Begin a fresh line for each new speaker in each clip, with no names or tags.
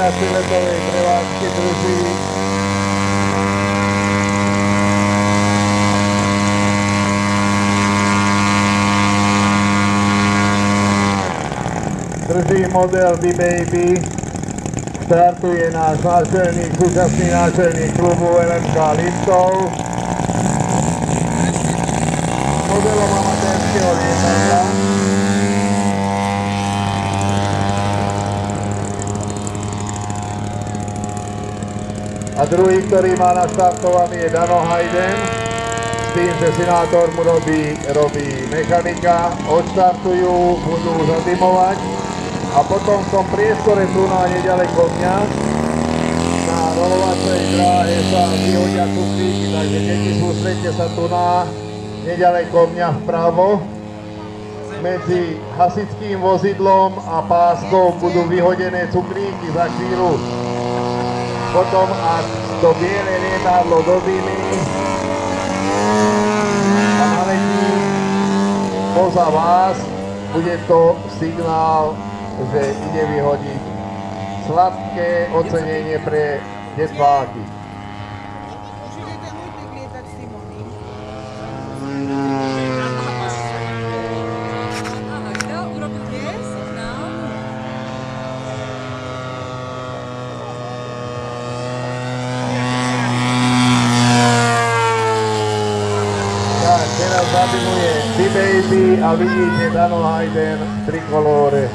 počasí letovej prevádzky druží. Drží model B-Baby. Startuje náš náčelník, súčasný náčelník klubu LMK Liptov. Modelom amatérskeho lietadla. A druhý, ktorý má naštartovaný, je Dano Hayden. S tým, že Sinátor mu robí mechanika. Odštartujú, budú zadimovať. A potom v tom priestore tu na nedaleko mňa na rolovacej dráhe sa vyhodia kufríky, takže deti sústredte sa tu na nedaleko mňa vpravo. Medzi hasičským vozidlom a páskou budú vyhodené cukríky za chvíľu. Potom až to biele lietadlo dozimy a naletí poza vás, bude to signál, že ide vyhodiť sladké ocenenie pre detváky. Tak, teraz zadimuje B-Baby a vidíte Dano Hayden v trikolóre.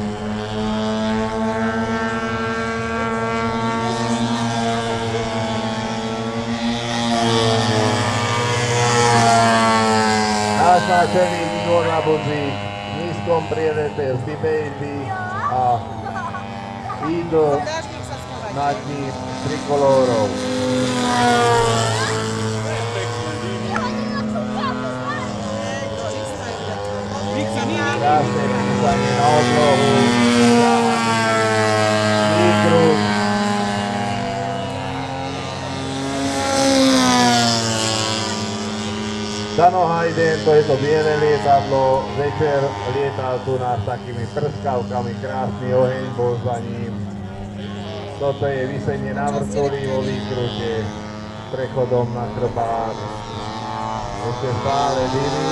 Náš náčelník Igor Labudzik v nízkom prielete z B-Baby a Eagle nad ním trikolórov. Krásne písanie na oblohu. Výkruh. Dano Hayden, to je to biele lietadlo, večer lietal tu nás takými prskavkami, krásny oheň bol za ním. Toto je visenie na vrtuli vo výkrute, prechodom na chrbát. Ešte stále dymí.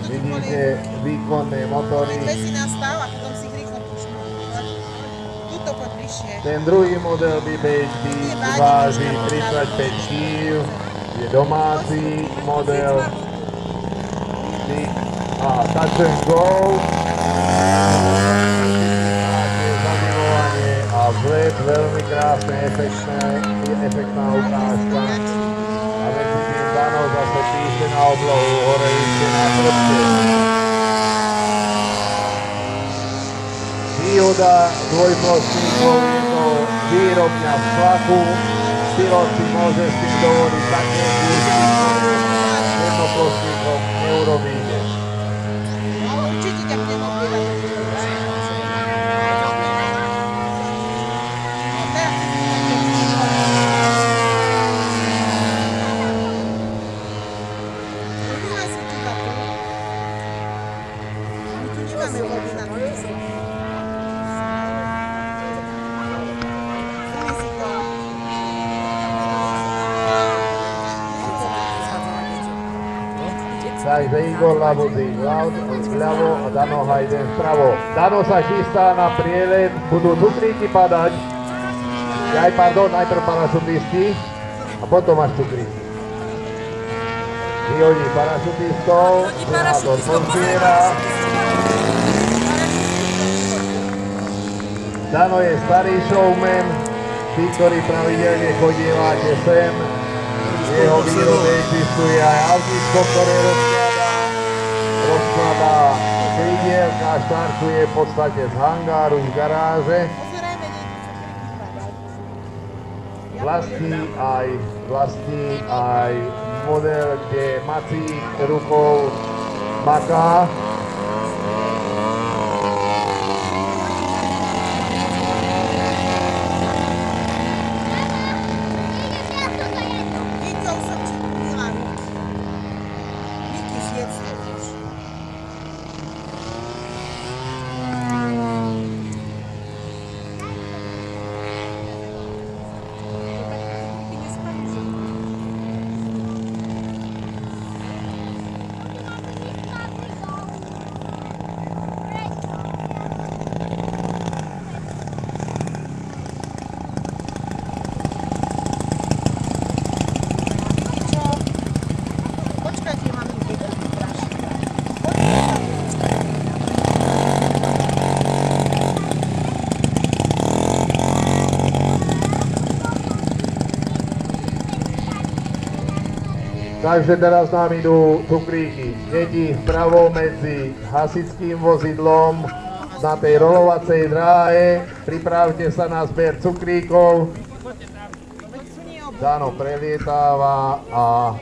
Vidíte výkonné motory. Ten druhý model B-Baby váži 35 kg, je domáci model a touch and go. Zamilovanie a vzlet, veľmi krásne, efektná ukážka. A medzi tým Dano zase píše na oblohu, hore ešte na chrbte. Výhoda dvojplostníkov je to výrobňa v tlaku. Pilot si môže s tým dovoliť také kúsky, ktoré jednoplostníkom neurobíte.
Určite ťa budem objedať.
Takže Igor Labudzik vľavo a Dano Hayden vpravo. Dano sa chystá na prielet, budú cukríky padať. Aj pardon, najprv parašutisti a potom až cukríky. Vyhodí parašutistov, Senátor pozbiera. Dano je starý showman, tí, ktorí pravidelne chodívate sem. Jeho výrobe existuje aj autičko, ktoré rozkladá krídielka, štartuje v podstate z hangáru, z garáže. Vlastní aj model, kde Macík rukou maká. Takže teraz nám idú cukríky. Deti vpravo medzi hasičským vozidlom na tej rolovacej dráhe. Pripravte sa na zber cukríkov. Dano prelietáva a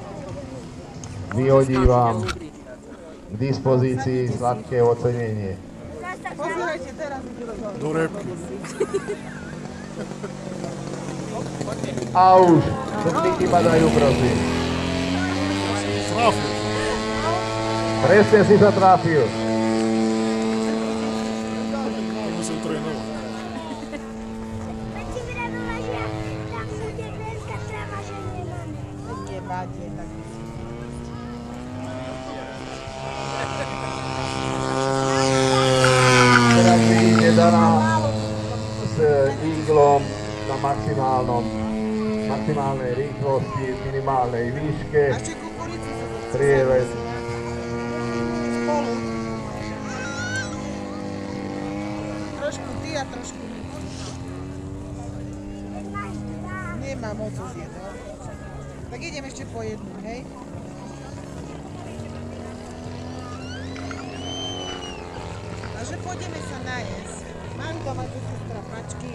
vyhodí vám k dispozícii sladké ocenenie.
Pozerajte teraz.
Do repky.
A už, cukríky padajú, prosím.
Trafil.
Presne si sa trafil.
Musím trénovať.
Tak si vravila, že tam bude dneska tráva, že nemáme.
Nevadí, tak.
Teraz vidíte Dana s Eaglom na maximálnej rýchlosti, minimálnej výške,
A ešte kukuricu sa to
prieles.
spolu. Trošku ty a trošku my. Nemá moc už jedno. Tak idem ešte po jednu, hej? A že pôjdeme sa najesť. Mám doma tu sestra pačky.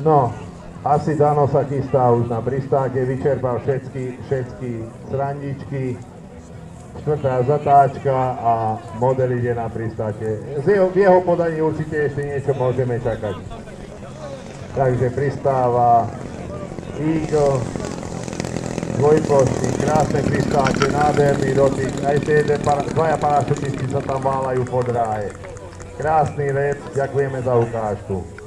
No, asi Dano sa chystá už na pristáke, vyčerpal všetky srandičky. Štvrtá zatáčka a model ide na pristáke. V jeho podaní určite ešte niečo môžeme čakať. Takže pristáva Eagle, dvojplošný, krásne pristáke, nádherný dotyk. Aj tie dvaja parašutisti sa tam váľajú po dráhe. Krásny let, ďakujeme za ukážku.